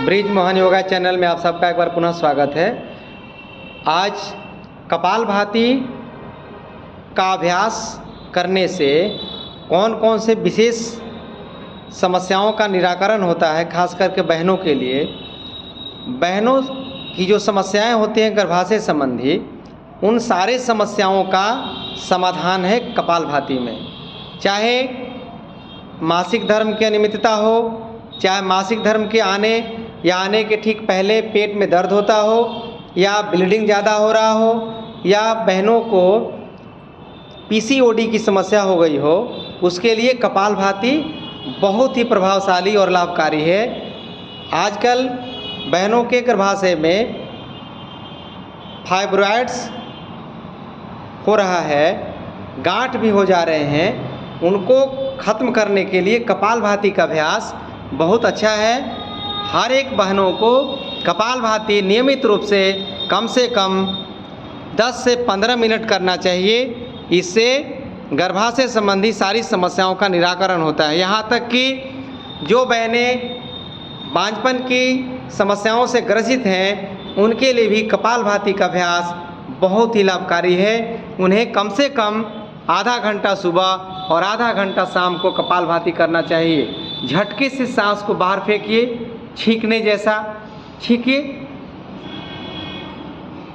Bridge Mohan yoga channel में आप सबका एक बार पुनः स्वागत है। आज कपालभाति का अभ्यास करने से कौन कौन से विशेष समस्याओं का निराकरण होता है, खास करके बहनों के लिए। बहनों की जो समस्याएं होती हैं गर्भाशय संबंधी, उन सारे समस्याओं का समाधान है कपालभाति में। चाहे मासिक धर्म की अनियमितता हो, चाहे मासिक धर्म के आने या आने के ठीक पहले पेट में दर्द होता हो, या ब्लीडिंग ज़्यादा हो रहा हो, या बहनों को पीसीओडी की समस्या हो गई हो, उसके लिए कपालभाति बहुत ही प्रभावशाली और लाभकारी है। आजकल बहनों के गर्भाशय में फाइब्रॉइड्स हो रहा है, गांठ भी हो जा रहे हैं, उनको ख़त्म करने के लिए कपालभाति का अभ्यास बहुत अच्छा है। हर एक बहनों को कपालभाति नियमित रूप से कम 10 से 15 मिनट करना चाहिए। इससे गर्भाशय संबंधी सारी समस्याओं का निराकरण होता है। यहाँ तक कि जो बहनें बांझपन की समस्याओं से ग्रसित हैं, उनके लिए भी कपालभाति का अभ्यास बहुत ही लाभकारी है। उन्हें कम से कम आधा घंटा सुबह और आधा घंटा शाम को कपालभाति करना चाहिए। झटके से सांस को बाहर फेंकिए, छींकने जैसा छींकिए।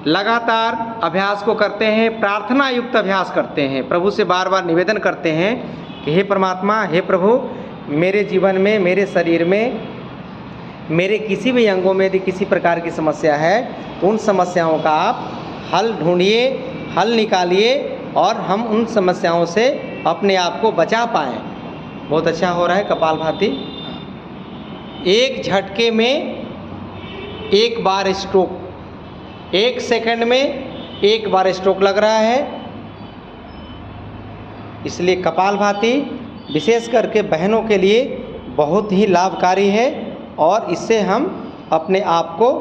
लगातार अभ्यास को करते हैं, प्रार्थना युक्त अभ्यास करते हैं, प्रभु से बार बार निवेदन करते हैं कि हे परमात्मा, हे प्रभु, मेरे जीवन में, मेरे शरीर में, मेरे किसी भी अंगों में यदि किसी प्रकार की समस्या है, उन समस्याओं का आप हल ढूंढिए, हल निकालिए और हम उन समस्याओं से अपने आप को बचा पाएँ। बहुत अच्छा हो रहा है कपालभाति। एक झटके में एक बार स्ट्रोक, 1 सेकंड में एक बार स्ट्रोक लग रहा है। इसलिए कपालभाति विशेष करके बहनों के लिए बहुत ही लाभकारी है और इससे हम अपने आप को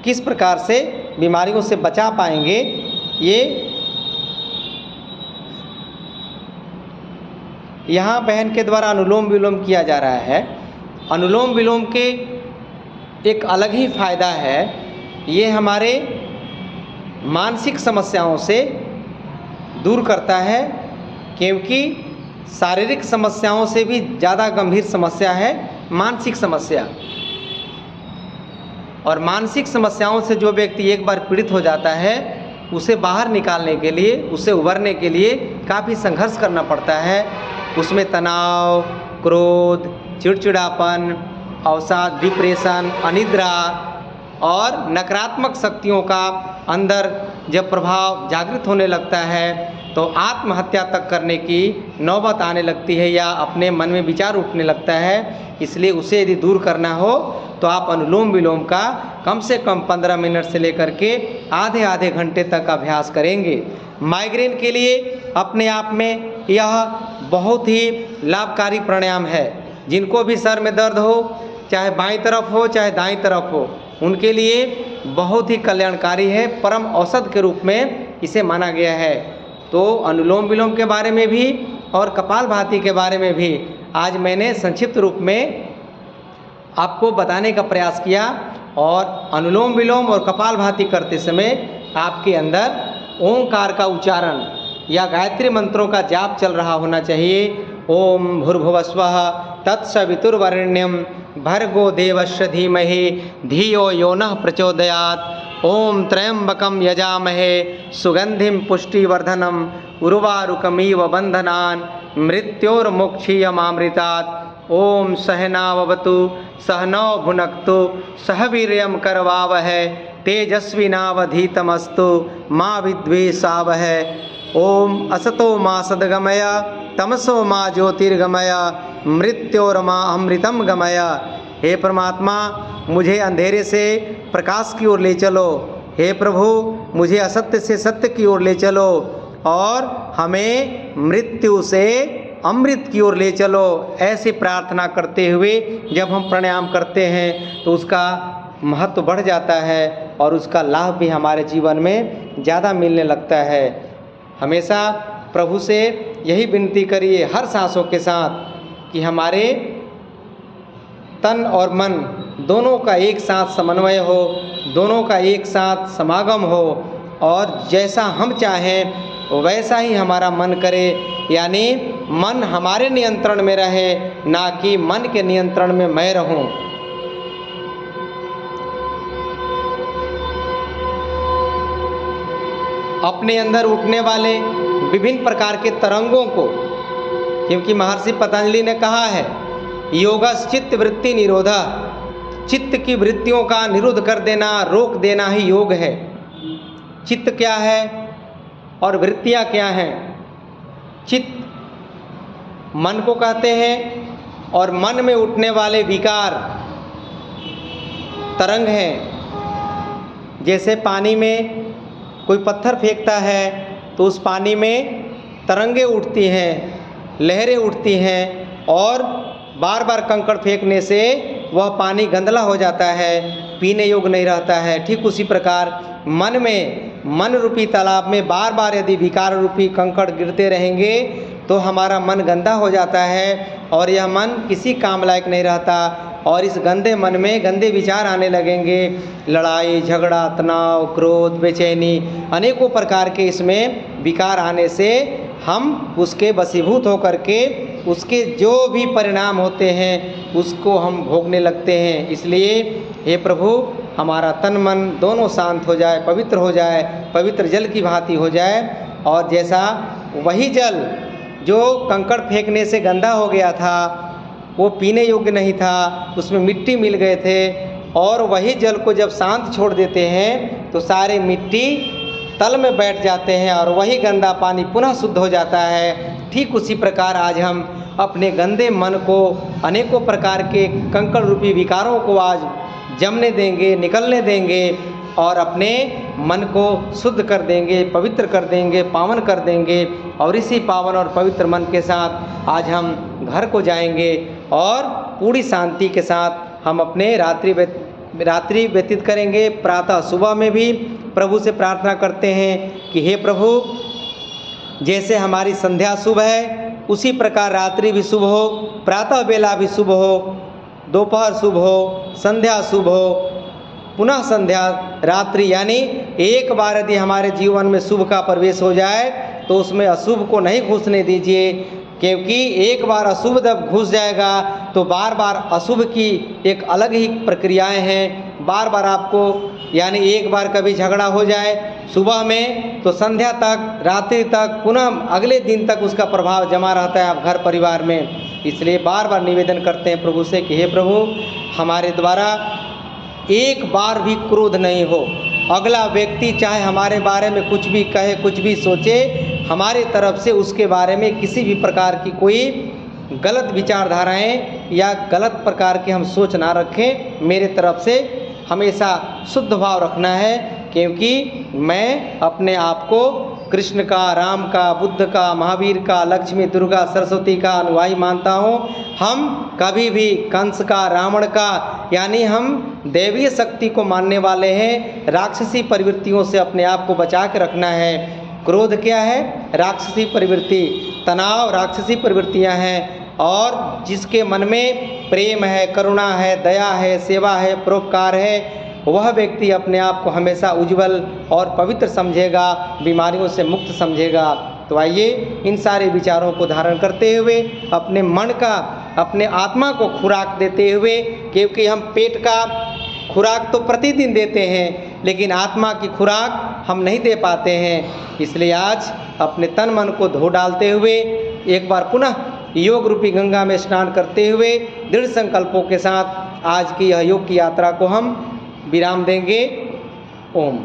किस प्रकार से बीमारियों से बचा पाएंगे, ये यहाँ बहन के द्वारा अनुलोम विलोम किया जा रहा है। अनुलोम विलोम के एक अलग ही फ़ायदा है। ये हमारे मानसिक समस्याओं से दूर करता है, क्योंकि शारीरिक समस्याओं से भी ज़्यादा गंभीर समस्या है मानसिक समस्या। और मानसिक समस्याओं से जो व्यक्ति एक बार पीड़ित हो जाता है, उसे बाहर निकालने के लिए, उससे उभरने के लिए काफ़ी संघर्ष करना पड़ता है। उसमें तनाव, क्रोध, चिड़चिड़ापन, अवसाद, डिप्रेशन, अनिद्रा और नकारात्मक शक्तियों का अंदर जब प्रभाव जागृत होने लगता है, तो आत्महत्या तक करने की नौबत आने लगती है या अपने मन में विचार उठने लगता है। इसलिए उसे यदि दूर करना हो तो आप अनुलोम विलोम का कम से कम 15 मिनट से लेकर के आधे घंटे तक अभ्यास करेंगे। माइग्रेन के लिए अपने आप में यह बहुत ही लाभकारी प्राणायाम है। जिनको भी सर में दर्द हो, चाहे बाईं तरफ हो चाहे दाईं तरफ हो, उनके लिए बहुत ही कल्याणकारी है। परम औषध के रूप में इसे माना गया है। तो अनुलोम विलोम के बारे में भी और कपालभाति के बारे में भी आज मैंने संक्षिप्त रूप में आपको बताने का प्रयास किया। और अनुलोम विलोम और कपालभाति करते समय आपके अंदर ओंकार का उच्चारण या गायत्री मंत्रों का जाप चल रहा होना चाहिए। ओम भूर्भुवस्वः तत्सवितुर्वरेण्यं भर्गो देवस्य धीमहि धियो यो नः प्रचोदयात्। ओम त्र्यंबकं यजामहे सुगंधिं पुष्टिवर्धनम् उर्वारुकमिव बन्धनान् मृत्योर्मुक्षीयमामृतात्। ओम सहनाववतु सहनौ भुनक्तु सह वीर्यं करवावहै तेजस्विनावधीतमस्तु मा विद्विषावहै। ओम असतो मा सद्गमय तमसो मा ज्योतिर्गमय मृत्योर्मा अमृतम गमय। हे परमात्मा, मुझे अंधेरे से प्रकाश की ओर ले चलो। हे प्रभु, मुझे असत्य से सत्य की ओर ले चलो और हमें मृत्यु से अमृत की ओर ले चलो। ऐसी प्रार्थना करते हुए जब हम प्राणायाम करते हैं तो उसका महत्व बढ़ जाता है और उसका लाभ भी हमारे जीवन में ज़्यादा मिलने लगता है। हमेशा प्रभु से यही विनती करिए हर सांसों के साथ कि हमारे तन और मन दोनों का एक साथ समन्वय हो, दोनों का एक साथ समागम हो और जैसा हम चाहें वैसा ही हमारा मन करे, यानी मन हमारे नियंत्रण में रहे, ना कि मन के नियंत्रण में मैं रहूं। अपने अंदर उठने वाले विभिन्न प्रकार के तरंगों को, क्योंकि महर्षि पतंजलि ने कहा है योगश्चित्त वृत्ति निरोधा, चित्त की वृत्तियों का निरोध कर देना, रोक देना ही योग है। चित्त क्या है और वृत्तियाँ क्या हैं? चित्त मन को कहते हैं और मन में उठने वाले विकार तरंग हैं। जैसे पानी में कोई पत्थर फेंकता है तो उस पानी में तरंगे उठती हैं, लहरें उठती हैं और बार बार कंकड़ फेंकने से वह पानी गंदला हो जाता है, पीने योग्य नहीं रहता है। ठीक उसी प्रकार मन रूपी तालाब में बार बार यदि विकार रूपी कंकड़ गिरते रहेंगे तो हमारा मन गंदा हो जाता है और यह मन किसी काम लायक नहीं रहता और इस गंदे मन में गंदे विचार आने लगेंगे। लड़ाई झगड़ा, तनाव, क्रोध, बेचैनी, अनेकों प्रकार के इसमें विकार आने से हम उसके वशीभूत होकर के उसके जो भी परिणाम होते हैं उसको हम भोगने लगते हैं। इसलिए हे प्रभु, हमारा तन मन दोनों शांत हो जाए, पवित्र हो जाए, पवित्र जल की भांति हो जाए और जैसा वही जल जो कंकड़ फेंकने से गंदा हो गया था, वो पीने योग्य नहीं था, उसमें मिट्टी मिल गए थे और वही जल को जब शांत छोड़ देते हैं तो सारे मिट्टी तल में बैठ जाते हैं और वही गंदा पानी पुनः शुद्ध हो जाता है। ठीक उसी प्रकार आज हम अपने गंदे मन को, अनेकों प्रकार के कंकड़ रूपी विकारों को आज जमने देंगे, निकलने देंगे और अपने मन को शुद्ध कर देंगे, पवित्र कर देंगे, पावन कर देंगे और इसी पावन और पवित्र मन के साथ आज हम घर को जाएंगे और पूरी शांति के साथ हम अपने रात्रि व्यतीत करेंगे। प्रातः सुबह में भी प्रभु से प्रार्थना करते हैं कि हे प्रभु, जैसे हमारी संध्या शुभ है उसी प्रकार रात्रि भी शुभ हो, प्रातः बेला भी शुभ हो, दोपहर शुभ हो, संध्या शुभ हो, पुनः संध्या, रात्रि, यानी एक बार यदि हमारे जीवन में शुभ का प्रवेश हो जाए तो उसमें अशुभ को नहीं घुसने दीजिए, क्योंकि एक बार अशुभ जब घुस जाएगा तो बार बार अशुभ की एक अलग ही प्रक्रियाएं हैं। बार बार आपको, यानी एक बार कभी झगड़ा हो जाए सुबह में तो संध्या तक, रात्रि तक, पुनः अगले दिन तक उसका प्रभाव जमा रहता है आप घर परिवार में। इसलिए बार बार निवेदन करते हैं प्रभु से कि हे प्रभु, हमारे द्वारा एक बार भी क्रोध नहीं हो। अगला व्यक्ति चाहे हमारे बारे में कुछ भी कहे, कुछ भी सोचे, हमारे तरफ से उसके बारे में किसी भी प्रकार की कोई गलत विचारधाराएं या गलत प्रकार की हम सोच ना रखें। मेरे तरफ से हमेशा शुद्ध भाव रखना है, क्योंकि मैं अपने आप को कृष्ण का, राम का, बुद्ध का, महावीर का, लक्ष्मी, दुर्गा, सरस्वती का अनुयायी मानता हूँ। हम कभी भी कंस का, रावण का, यानी हम दैवीय शक्ति को मानने वाले हैं। राक्षसी प्रवृत्तियों से अपने आप को बचा के रखना है। क्रोध क्या है? राक्षसी प्रवृत्ति। तनाव राक्षसी प्रवृत्तियाँ हैं। और जिसके मन में प्रेम है, करुणा है, दया है, सेवा है, परोपकार है, वह व्यक्ति अपने आप को हमेशा उज्जवल और पवित्र समझेगा, बीमारियों से मुक्त समझेगा। तो आइए इन सारे विचारों को धारण करते हुए अपने मन का, अपने आत्मा को खुराक देते हुए, क्योंकि हम पेट का खुराक तो प्रतिदिन देते हैं लेकिन आत्मा की खुराक हम नहीं दे पाते हैं। इसलिए आज अपने तन मन को धो डालते हुए एक बार पुनः योग रूपी गंगा में स्नान करते हुए दृढ़ संकल्पों के साथ आज की यह योग की यात्रा को हम विराम देंगे। ओम।